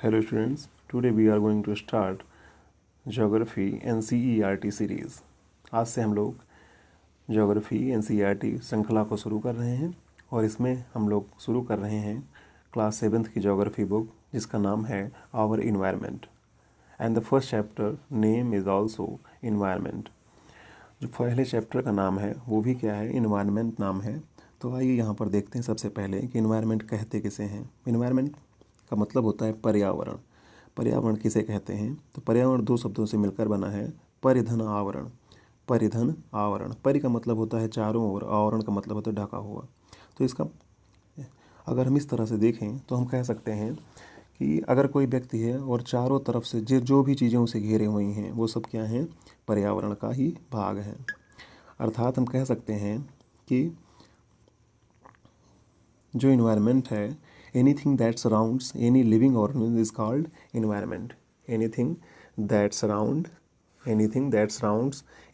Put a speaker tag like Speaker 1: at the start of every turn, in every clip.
Speaker 1: Hello students, today we are going to start Geography NCERT series। आज से हम लोग Geography NCERT श्रृंखला को शुरू कर रहे हैं और इसमें हम लोग शुरू कर रहे हैं क्लास 7th की Geography बुक जिसका नाम है Our Environment and the first chapter name is also Environment। जो पहले चैप्टर का नाम है वो भी क्या है, इन्वायरमेंट नाम है। तो आइए यहाँ पर देखते हैं सबसे पहले कि इन्वायरमेंट कहते किसे हैं। इन्वायरमेंट का मतलब होता है पर्यावरण। पर्यावरण किसे कहते हैं? तो पर्यावरण दो शब्दों से मिलकर बना है, परिधन आवरण। परिधन आवरण, परि का मतलब होता है चारों ओर, आवरण का मतलब होता है ढका हुआ। तो इसका अगर हम इस तरह से देखें तो हम कह सकते हैं कि अगर कोई व्यक्ति है और चारों तरफ से जो भी चीज़ें उसे घेरे हुई हैं वो सब क्या हैं, पर्यावरण का ही भाग है। अर्थात हम कह सकते हैं कि जो इन्वायरमेंट है, anything that surrounds any living organism is called environment. Anything that surrounds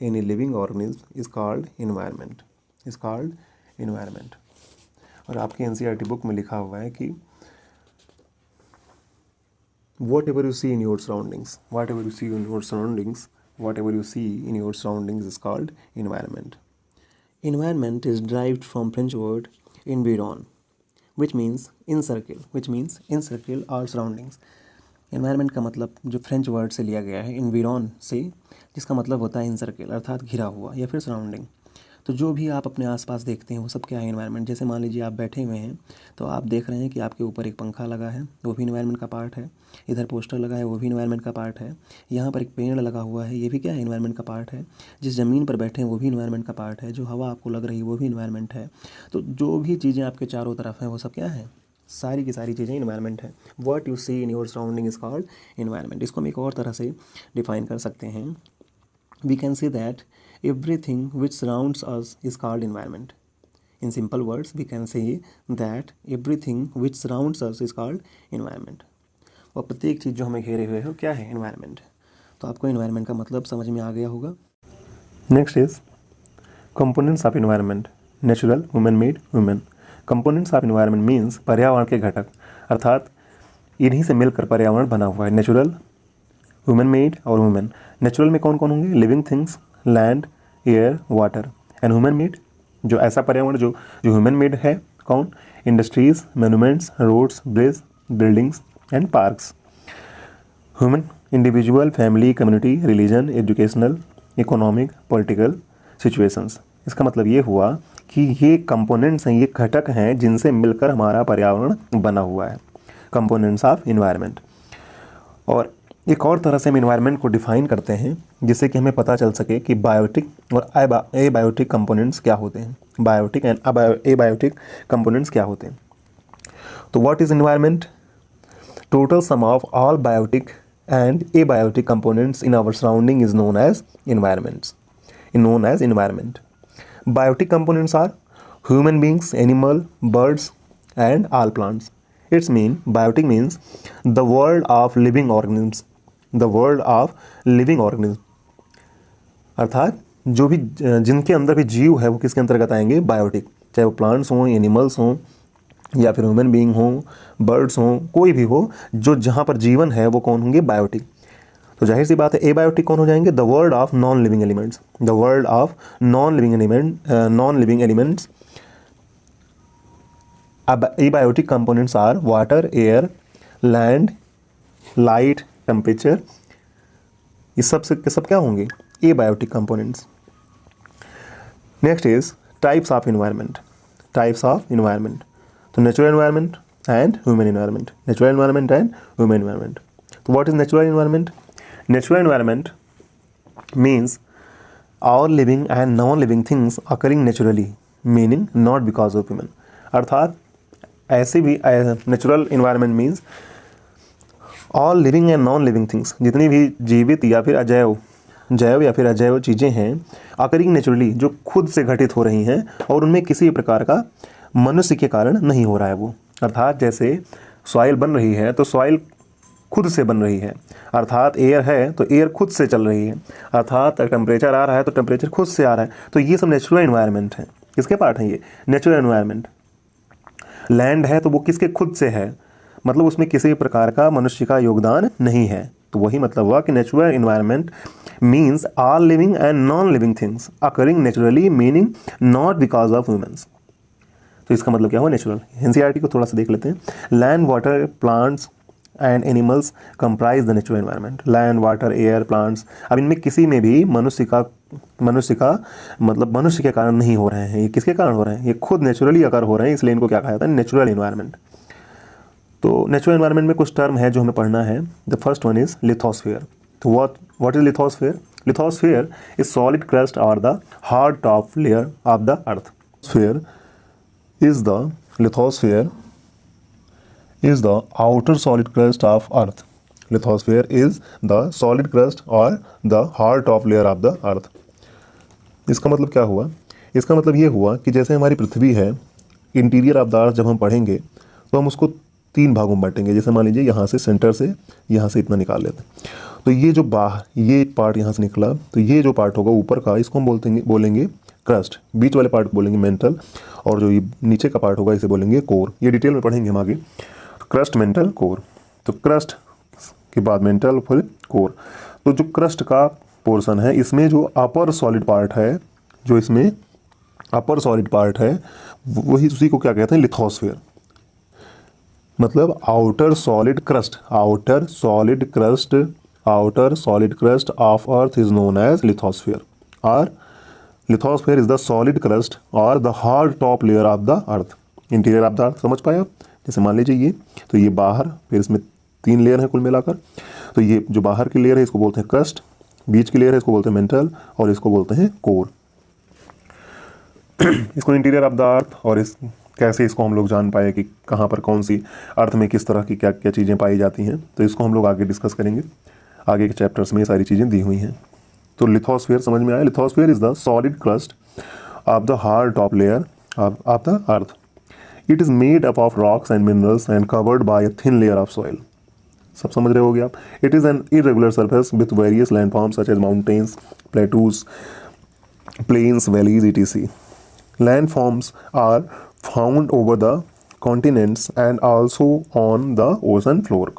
Speaker 1: any living organism is called environment. और आपकी एनसीईआरटी बुक में लिखा हुआ है कि whatever you see in your surroundings is called environment. Environment is derived from French word environ, which means encircle or surroundings. Environment का मतलब जो फ्रेंच वर्ड से लिया गया है environ से, जिसका मतलब होता है encircle अर्थात घिरा हुआ या फिर surrounding। तो जो भी आप अपने आसपास देखते हैं वो सब क्या है, इन्वायरमेंट। जैसे मान लीजिए आप बैठे हुए हैं तो आप देख रहे हैं कि आपके ऊपर एक पंखा लगा है, वो भी इन्वायरमेंट का पार्ट है। इधर पोस्टर लगा है, वो भी इन्वायरमेंट का पार्ट है। यहाँ पर एक पेड़ लगा हुआ है, ये भी क्या है, इन्वायरमेंट का पार्ट है। जिस ज़मीन पर बैठे हैं वो भी इन्वायरमेंट का पार्ट है। जो हवा आपको लग रही है वो भी इन्वायरमेंट है। तो जो भी चीज़ें आपके चारों तरफ हैं वो सब क्या है, सारी की सारी चीज़ें इन्वायरमेंट है। What you see in your surrounding is called environment. इसको हम एक और तरह से डिफाइन कर सकते हैं। We can say that everything which surrounds us is called environment. In simple words, we can say that everything which surrounds us is called environment. और प्रत्येक चीज़ जो हमें घेरे हुए है क्या है, environment। तो आपको environment का मतलब समझ में आ गया होगा। Next is components of environment. Natural, human-made, human. Components of environment means पर्यावरण के घटक, अर्थात इन्हीं से मिलकर पर्यावरण बना हुआ है। नेचुरल, ह्यूमन मेड और ह्यूमन। नेचुरल में कौन कौन होंगे, living things, land, air, water. And human made, जो ऐसा पर्यावरण जो ह्यूमन मेड है, कौन, industries, monuments, roads, bridge, buildings and parks. Human, individual, family, community, religion, educational, economic, political situations. इसका मतलब ये हुआ कि ये कंपोनेंट्स हैं, ये घटक हैं जिनसे मिलकर हमारा पर्यावरण बना हुआ है, कंपोनेंट्स ऑफ इन्वायरमेंट। और एक और तरह से हम इन्वायरमेंट को डिफाइन करते हैं जिससे कि हमें पता चल सके कि बायोटिक और एबायोटिक कंपोनेंट्स क्या होते हैं। बायोटिक एंड एबायोटिक कंपोनेंट्स क्या होते हैं। तो what is environment? Total sum of all biotic and abiotic components in our surrounding is known as environment. Biotic components are human beings, animal, birds and all plants. It's mean biotic means the world of living organisms, अर्थात जो भी जिनके अंदर भी जीव है वो किसके अंतर्गत आएंगे, बायोटिक। चाहे वो प्लांट्स हों, एनिमल्स हों या फिर ह्यूमन बीइंग हों, बर्ड्स हों, कोई भी हो, जो जहाँ पर जीवन है वो कौन होंगे, बायोटिक। तो जाहिर सी बात है एबायोटिक कौन हो जाएंगे, the world of non living elements. Abiotic components are water, air, land, light, temperature। ये सब क्या होंगे, abiotic components। Next is types of environment। तो natural environment and human environment। तो what is natural environment? Natural environment means all living and non-living things occurring naturally, meaning not because of human। अर्थात ऐसे भी natural environment means all living and non living things, जितनी भी जीवित या फिर जैव या फिर अजैव चीज़ें हैं, ऑकरिंग नेचुरली, जो खुद से घटित हो रही हैं और उनमें किसी प्रकार का मनुष्य के कारण नहीं हो रहा है वो। अर्थात जैसे सॉइल बन रही है तो सॉइल खुद से बन रही है, अर्थात एयर है तो एयर खुद से चल रही है, अर्थात टेम्परेचर आ रहा है तो टेम्परेचर खुद से आ रहा है। तो ये सब नेचुरल इन्वायरमेंट है। किसके पार्ट हैं ये, नेचुरल इन्वायरमेंट। लैंड है तो वो किसके खुद से है,
Speaker 2: मतलब उसमें किसी प्रकार का मनुष्य का योगदान नहीं है। तो वही मतलब हुआ कि natural environment means all living and non living things occurring naturally, meaning not because of humans. तो इसका मतलब क्या हुआ नेचुरल। एनसीईआरटी को थोड़ा सा देख लेते हैं। Land, water, plants and animals comprise the natural environment. Land, water, air, plants, अब इनमें किसी में भी मनुष्य का मतलब मनुष्य के कारण नहीं हो रहे हैं। ये किसके कारण हो रहे हैं? ये खुद नेचुरली अगर हो रहे हैं, इसलिए इनको क्या कहा जाता है? Natural environment. तो नेचुरल एनवायरनमेंट में कुछ टर्म है जो हमें पढ़ना है। The first one is lithosphere. तो what is lithosphere? Lithosphere is solid crust और the hard top layer of the earth. Sphere is the lithosphere is the outer solid crust of earth. Lithosphere is the solid crust or the hard top layer of the earth. इसका मतलब क्या हुआ? इसका मतलब ये हुआ कि जैसे हमारी पृथ्वी है, इंटीरियर ऑफ द अर्थ जब हम पढ़ेंगे तो हम उसको 3 भागों में बांटेंगे। जैसे मान लीजिए यहाँ से सेंटर से यहाँ से इतना निकाल लेते हैं, तो ये जो बाहर ये पार्ट यहाँ से निकला, तो ये जो पार्ट होगा ऊपर का, इसको हम बोलेंगे क्रस्ट। बीच वाले पार्ट को बोलेंगे मेंटल, और जो ये नीचे का पार्ट होगा इसे बोलेंगे कोर। ये डिटेल में पढ़ेंगे हम आगे। Crust, mental, core. तो क्रस्ट के बाद मेंटल, फिर कोर। तो जो क्रस्ट का पोर्शन है, इसमें जो अपर सॉलिड पार्ट है, जो इसमें अपर सॉलिड पार्ट है, वही उसी को क्या कहते हैं? लिथोस्फीयर। मतलब outer solid crust, outer solid crust of earth is known as lithosphere. और lithosphere is the solid crust और the hard top layer of the earth, interior of the earth. समझ पाए आप? जैसे मान लीजिए ये, तो ये बाहर, फिर इसमें 3 लेयर है कुल मिलाकर। तो ये जो बाहर की लेयर है इसको बोलते हैं क्रस्ट, बीच की लेयर है इसको बोलते हैं मेंटल, और इसको बोलते हैं कोर। इसको इंटीरियर ऑफ द अर्थ। और इस कैसे इसको हम लोग जान पाए कि कहाँ पर कौन सी अर्थ में किस तरह की क्या क्या चीज़ें पाई जाती हैं, तो इसको हम लोग आगे डिस्कस करेंगे। आगे के चैप्टर्स में ये सारी चीज़ें दी हुई हैं। तो लिथोस्फीयर समझ में आया? Lithosphere is the solid crust of the hard top layer of the earth. It is made up of rocks and minerals and covered by a thin layer of soil. सब समझ रहे होगे आप? It is an irregular surface with various landforms such as mountains, plateaus, plains, valleys, etc. Landforms are found over the continents and also on the ocean floor.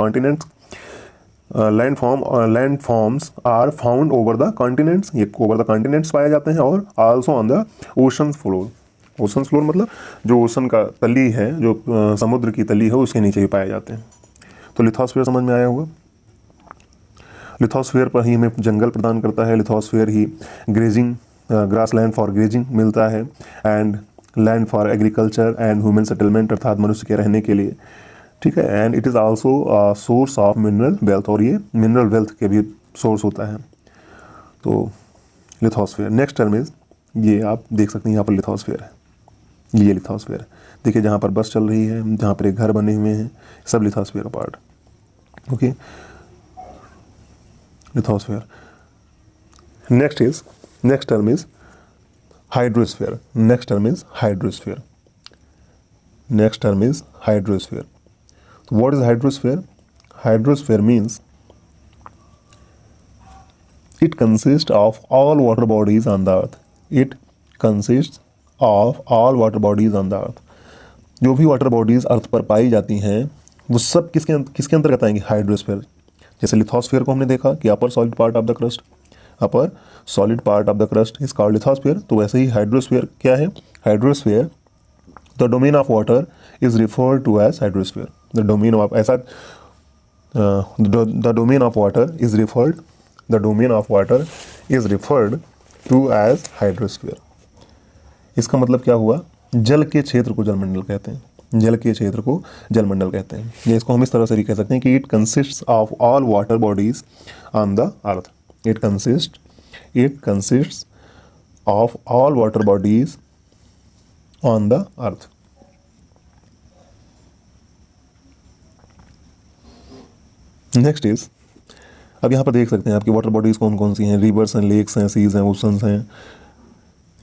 Speaker 2: Landforms are found over the continents, ये over the continents पाए जाते हैं, और also on the ocean floor. Ocean floor मतलब जो ocean का तली है, जो समुद्र की तली है, उसके नीचे ही पाए जाते हैं। तो लिथोस्फीयर समझ में आया होगा। लिथोस्फीयर पर ही हमें जंगल प्रदान करता है। Lithosphere he grazing, grass land for grazing मिलता है, and land for agriculture and human settlement, अर्थात मनुष्य के रहने के लिए। ठीक है। And it is also source of mineral wealth, और ये मिनरल वेल्थ के भी सोर्स होता है। तो लिथोस्फीयर। नेक्स्ट टर्म इज, ये आप देख सकते हैं यहाँ पर लिथोस्फीयर है, ये लिथोस्फीयर है। देखिए जहाँ पर बस चल रही है, जहाँ पर एक घर बने हुए हैं, सब लिथोस्फीयर का part. Okay, lithosphere. Next term is hydrosphere. Next term is hydrosphere. Next term is hydrosphere. So what is hydrosphere? Hydrosphere means it consists of all water bodies on the earth. It consists of all water bodies on the earth. जो भी water bodies अर्थ पर पाई जाती हैं वो सब किसके अंतर्गत आएंगे? हाइड्रोस्फीयर। जैसे लिथोस्फीयर को हमने देखा कि upper solid part of the crust, upper solid part of the crust is called lithosphere. तो वैसे ही हाइड्रोस्फीयर क्या है? Hydrosphere, the domain of water is referred to as hydrosphere. The domain of ऐसा the domain of water is referred to as hydrosphere. इसका मतलब क्या हुआ? जल के क्षेत्र को जलमंडल कहते हैं। जल के क्षेत्र को जलमंडल कहते हैं। या इसको हम इस तरह से भी कह सकते हैं कि it consists of all water bodies on the earth. It consists of all water bodies on the earth. Next is, अब यहाँ पर देख सकते हैं आपकी वाटर बॉडीज कौन कौन सी हैं। रिवर्स हैं, लेक्स हैं, सीज हैं, ओशंस हैं।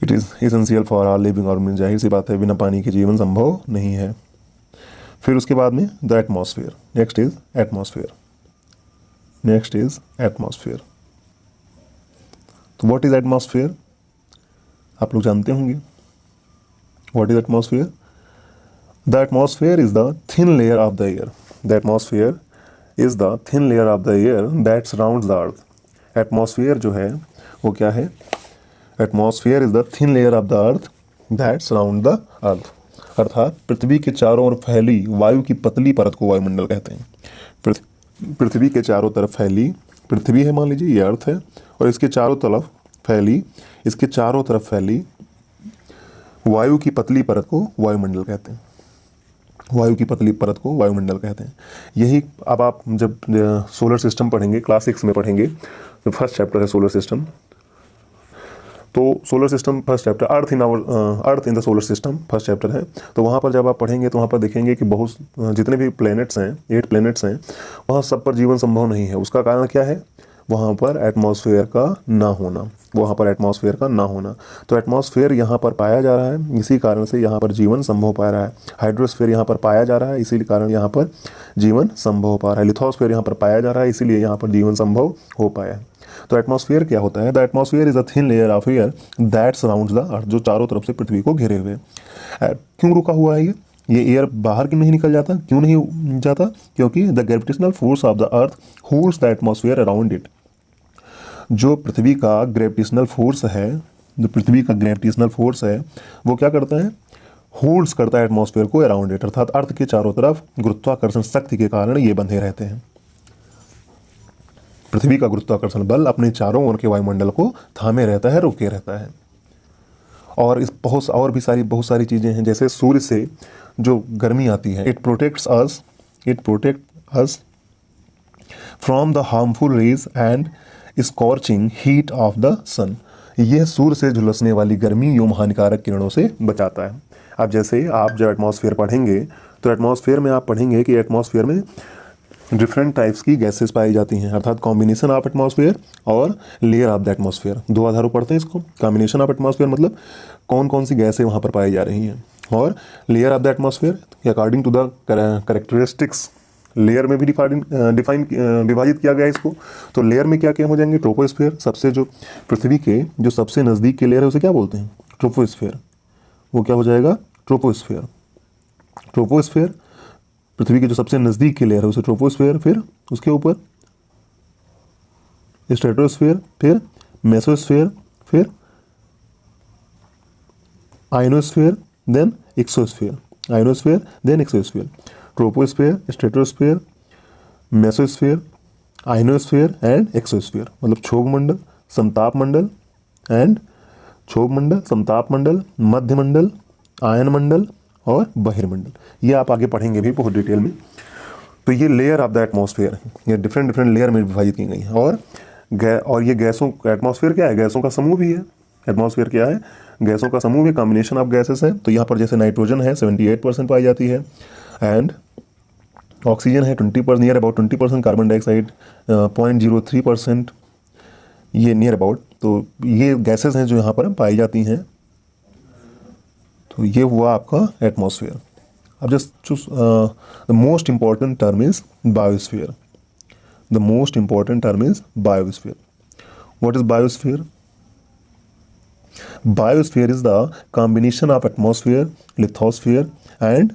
Speaker 2: It is essential for our living organism. जाहिर सी बात है बिना पानी के जीवन संभव नहीं है। फिर उसके बाद में the atmosphere. Next is atmosphere. तो व्हाट इज एटमॉस्फेयर? आप लोग जानते होंगे what is atmosphere. The atmosphere is the thin layer of the air. The atmosphere is the thin layer of the air that surrounds the earth. Atmosphere जो है वो क्या है? Atmosphere is the thin layer of the earth that surround the earth. अर्थात पृथ्वी के चारों ओर फैली वायु की पतली परत को वायुमंडल कहते हैं। पृथ्वी के चारों तरफ फैली, पृथ्वी है मान लीजिए, ये अर्थ है, और इसके चारों तरफ फैली वायु की पतली परत को वायुमंडल कहते हैं। वायु की पतली परत को वायुमंडल कहते हैं। यही अब आप जब सोलर सिस्टम पढ़ेंगे, क्लास 6 में पढ़ेंगे, तो फर्स्ट चैप्टर है सोलर सिस्टम। तो solar system first chapter, earth in the solar system first chapter है। तो वहाँ पर जब आप पढ़ेंगे तो वहाँ पर देखेंगे कि बहुत जितने भी प्लैनेट्स हैं, 8 प्लैनेट्स हैं, वहाँ सब पर जीवन संभव नहीं है। उसका कारण क्या है? वहाँ पर एटमॉस्फेयर का ना होना। तो एटमॉस्फेयर यहाँ पर पाया जा रहा है, इसी कारण से यहाँ पर जीवन संभव पा रहा है। हाइड्रोस्फेयर यहाँ पर पाया जा रहा है, इसी कारण यहाँ पर जीवन संभव पा रहा है। लिथोस्फेयर यहाँ पर पाया जा रहा है, इसीलिए यहाँ पर जीवन संभव हो पाया है। तो एटमॉस्फेयर क्या होता है? The atmosphere is a thin layer of air that surrounds the earth, जो चारों तरफ से पृथ्वी को घेरे हुए। क्यों रुका हुआ है ये एयर बाहर क्यों नहीं निकल जाता? क्यों नहीं जाता? क्योंकि the gravitational force of the earth holds the atmosphere around it. जो पृथ्वी का ग्रेविटेशनल फोर्स है, वो क्या करता है? होल्ड्स करता है एटमॉस्फेयर को अराउंड इट, अर्थात अर्थ के चारों तरफ गुरुत्वाकर्षण शक्ति के कारण ये बंधे रहते हैं। पृथ्वी का गुरुत्वाकर्षण बल अपने चारों ओर के वायुमंडल को थामे रहता है, रोके रहता है। और इस बहुत सारी चीज़ें हैं, जैसे सूर्य से जो गर्मी आती है, it protects us from the harmful rays and scorching heat of the sun. यह सूर्य से झुलसने वाली गर्मी एवं हानिकारक किरणों से बचाता है। अब जैसे आप जब एटमॉस्फेयर पढ़ेंगे तो एटमॉस्फेयर में आप पढ़ेंगे कि एटमॉस्फेयर में डिफरेंट टाइप्स की गैसेस पाई जाती हैं, अर्थात कॉम्बिनेशन ऑफ एटमॉस्फेयर और लेयर ऑफ द एटमॉस्फेयर। दो आधारों पढ़ते हैं इसको। कॉम्बिनेशन ऑफ एटमॉस्फेयर मतलब कौन कौन सी गैसें वहाँ पर पाई जा रही हैं, और layer of the atmosphere according to the characteristics layer में भी विभाजित किया गया इसको। तो लेयर में क्या क्या हो जाएंगे? ट्रोपोस्फेयर, सबसे जो पृथ्वी के जो सबसे नज़दीक के लेयर है उसे क्या बोलते हैं? ट्रोपोस्फेयर। वो क्या हो जाएगा? ट्रोपोस्फेयर पृथ्वी के जो सबसे नज़दीक के लेयर है उसे ट्रोपोस्फेयर। फिर उसके ऊपर स्ट्रेटोस्फेयर, फिर मेसोस्फेयर, फिर ionosphere, then exosphere. Troposphere, stratosphere, mesosphere, ionosphere and exosphere, मतलब क्षोभ मंडल, समताप मंडल, मध्य मंडल, आयन मंडल और बहिर्मंडल। ये आप आगे पढ़ेंगे भी बहुत डिटेल में। तो ये लेयर ऑफ द एटमॉस्फेयर है, ये डिफरेंट लेयर में विभाजित की गई है। और ये गैसों, एटमॉस्फेयर क्या है? गैसों का समूह भी है। एटमॉस्फेयर क्या है? गैसों का समूह भी, कॉम्बिनेशन ऑफ गैसेस है। तो यहाँ पर जैसे नाइट्रोजन है 78% पाई जाती है, एंड ऑक्सीजन है 20%, नियर अबाउट 20%, कार्बन डाइऑक्साइड 0.03%, ये नियर अबाउट। तो ये गैसेस हैं जो यहाँ पर पाई जाती हैं। तो ये हुआ आपका एटमॉस्फेयर। अब just choose the most important term is biosphere. What is biosphere? Biosphere is the combination of atmosphere, lithosphere and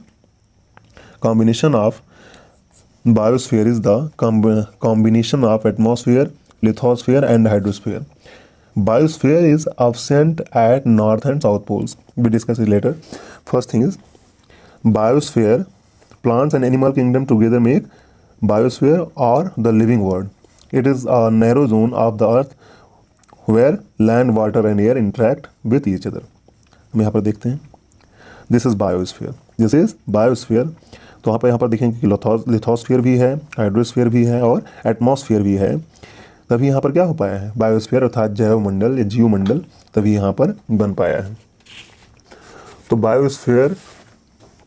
Speaker 2: combination of biosphere is the combination of atmosphere, lithosphere and hydrosphere. Biosphere is absent at north and south poles. We discuss it later. First thing is biosphere. Plants and animal kingdom together make biosphere or the living world. It is a narrow zone of the earth where land, water and air interact with each other. हम यहाँ पर देखते हैं, this is biosphere. तो यहाँ पर देखेंगे कि लिथोस्फीयर भी है, हाइड्रोस्फीयर भी है और एटमॉस्फेयर भी है। तभी यहाँ पर क्या हो पाया है? बायोस्फीयर अर्थात जैव मंडल या जीव मंडल तभी यहाँ पर बन पाया है। तो बायोस्फीयर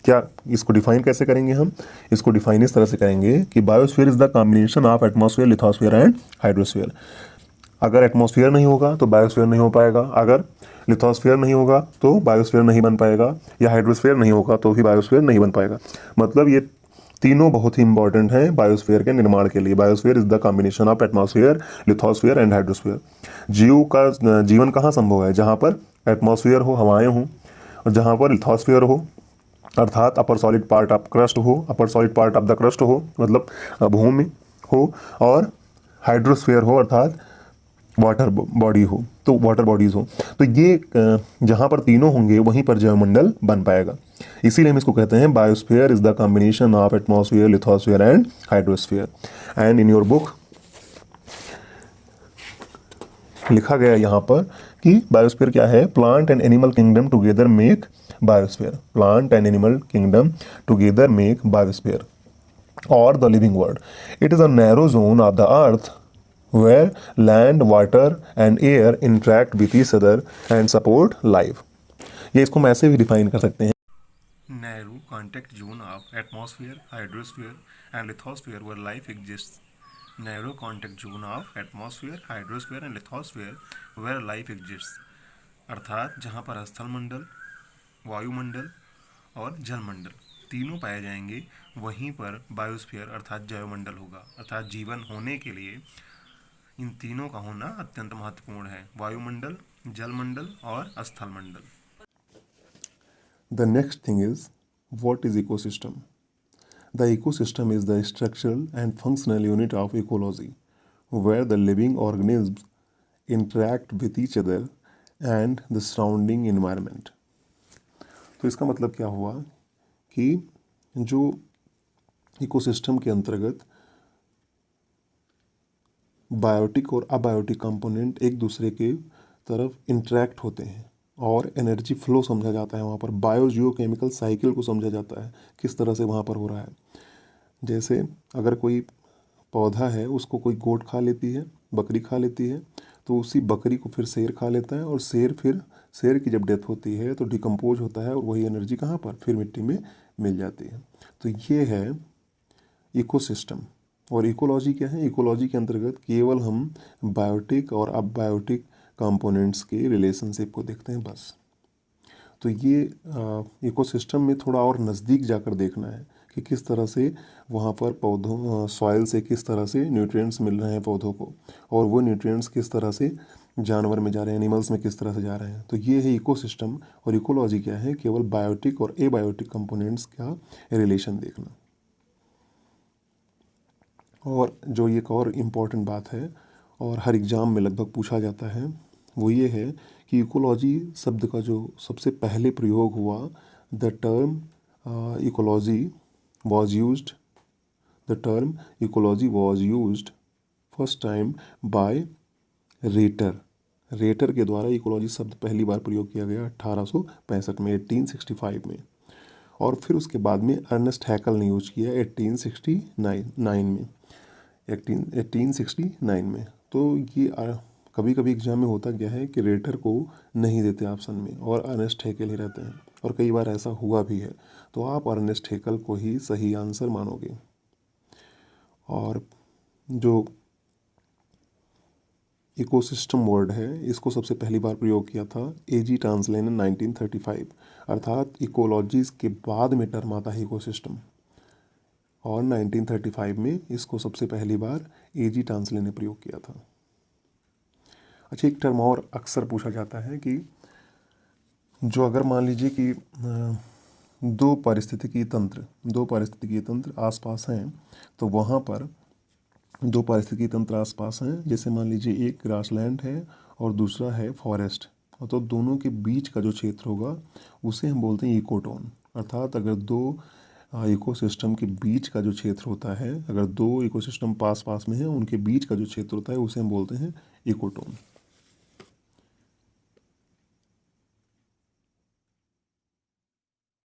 Speaker 2: क्या, इसको डिफाइन कैसे करेंगे हम? इसको डिफाइन इस तरह से करेंगे कि biosphere is the combination of atmosphere, lithosphere and hydrosphere. अगर एटमॉस्फेयर नहीं होगा तो बायोस्फीयर नहीं हो पाएगा, अगर लिथोस्फीयर नहीं होगा तो बायोस्फीयर नहीं बन पाएगा, या हाइड्रोस्फीयर नहीं होगा तो भी बायोस्फीयर नहीं बन पाएगा। मतलब ये तीनों बहुत ही इंपॉर्टेंट हैं बायोस्फीयर के निर्माण के लिए। Biosphere is the combination of atmosphere, lithosphere and hydrosphere. जीवन कहाँ संभव है? जहाँ पर एटमॉस्फेयर हो, हवाएं हों, और जहाँ पर लिथोस्फीयर हो, अर्थात upper solid part of crust हो, upper solid part of the crust हो, मतलब भूमि हो, और हाइड्रोस्फीयर हो अर्थात वाटर बॉडी हो, तो वाटर बॉडीज हो। तो ये जहाँ पर तीनों होंगे वहीं पर जैवमंडल बन पाएगा। इसीलिए हम इसको कहते हैं biosphere is the combination of atmosphere, lithosphere and hydrosphere. And in your book लिखा गया यहाँ पर कि बायोस्फीयर क्या है, plant and animal kingdom together make biosphere, plant and animal kingdom together make biosphere और the living world. It is a narrow zone of the earth where land, water and air interact with each other and support life। ये इसको हम ऐसे भी define कर सकते हैं, narrow contact zone of atmosphere, hydrosphere and lithosphere where life exists। narrow contact zone of atmosphere, hydrosphere and lithosphere where life exists। अर्थात जहाँ पर स्थलमंडल, वायुमंडल और जलमंडल तीनों पाए जाएंगे वहीं पर बायोस्फीयर अर्थात जैवमंडल होगा। अर्थात जीवन होने के लिए इन तीनों का होना अत्यंत महत्वपूर्ण है, वायुमंडल, जलमंडल और स्थलमंडल। The next thing is what is ecosystem. The ecosystem is the structural and functional unit of ecology where the living organisms interact with each other and the surrounding environment. तो इसका मतलब क्या हुआ कि जो इकोसिस्टम के अंतर्गत बायोटिक और अबायोटिक कंपोनेंट एक दूसरे के तरफ इंटरेक्ट होते हैं और एनर्जी फ्लो समझा जाता है वहाँ पर, बायो जियो केमिकल साइकिल को समझा जाता है किस तरह से वहाँ पर हो रहा है। जैसे अगर कोई पौधा है उसको कोई गोट खा लेती है, बकरी खा लेती है, तो उसी बकरी को फिर शेर खा लेता है और शेर की जब डेथ होती है तो डिकम्पोज होता है और वही एनर्जी कहाँ पर, फिर मिट्टी में मिल जाती है। तो ये है इकोसिस्टम। और इकोलॉजी क्या है, इकोलॉजी के अंतर्गत केवल हम बायोटिक और अबायोटिक कंपोनेंट्स के रिलेशनशिप को देखते हैं बस। तो ये इकोसिस्टम में थोड़ा और नज़दीक जाकर देखना है कि किस तरह से वहाँ पर पौधों सॉइल से किस तरह से न्यूट्रिएंट्स मिल रहे हैं पौधों को, और वो न्यूट्रिएंट्स किस तरह से जानवर में जा रहे हैं, एनिमल्स में किस तरह से जा रहे हैं। तो ये है इकोसिस्टम। और इकोलॉजी क्या है, केवल बायोटिक और एबायोटिक कंपोनेंट्स का रिलेशन देखना। और जो एक और इम्पॉर्टेंट बात है और हर एग्ज़ाम में लगभग पूछा जाता है वो ये है कि इकोलॉजी शब्द का जो सबसे पहले प्रयोग हुआ, the term ecology was used, the term ecology was used first time by Reiter के द्वारा इकोलॉजी शब्द पहली बार प्रयोग किया गया 1865 में, 1865 में। और फिर उसके बाद में अर्नेस्ट हैकल ने यूज किया 1869 में। तो ये कभी कभी एग्जाम में होता क्या है कि रेटर को नहीं देते ऑप्शन में और अर्नेस्ट हैकल ही रहते हैं, और कई बार ऐसा हुआ भी है। तो आप अर्नेस्ट हैकल को ही सही आंसर मानोगे। और जो इकोसिस्टम वर्ड है इसको सबसे पहली बार प्रयोग किया था A.G. टांसले ने 1935, अर्थात इकोलॉजीज के बाद में टर्म आता है इकोसिस्टम, और 1935 में इसको सबसे पहली बार A.G. टांसले ने प्रयोग किया था। अच्छा, एक टर्म और अक्सर पूछा जाता है कि जो अगर मान लीजिए कि दो पारिस्थितिकी तंत्र आसपास हैं, तो वहाँ पर दो पारिस्थितिकी तंत्र आसपास हैं, जैसे मान लीजिए एक ग्रासलैंड है और दूसरा है फॉरेस्ट, तो दोनों के बीच का जो क्षेत्र होगा उसे हम बोलते हैं इकोटोन। अर्थात अगर दो इकोसिस्टम के बीच का जो क्षेत्र होता है, अगर दो इकोसिस्टम पास में है उनके बीच का जो क्षेत्र होता है उसे हम बोलते हैं इकोटोन।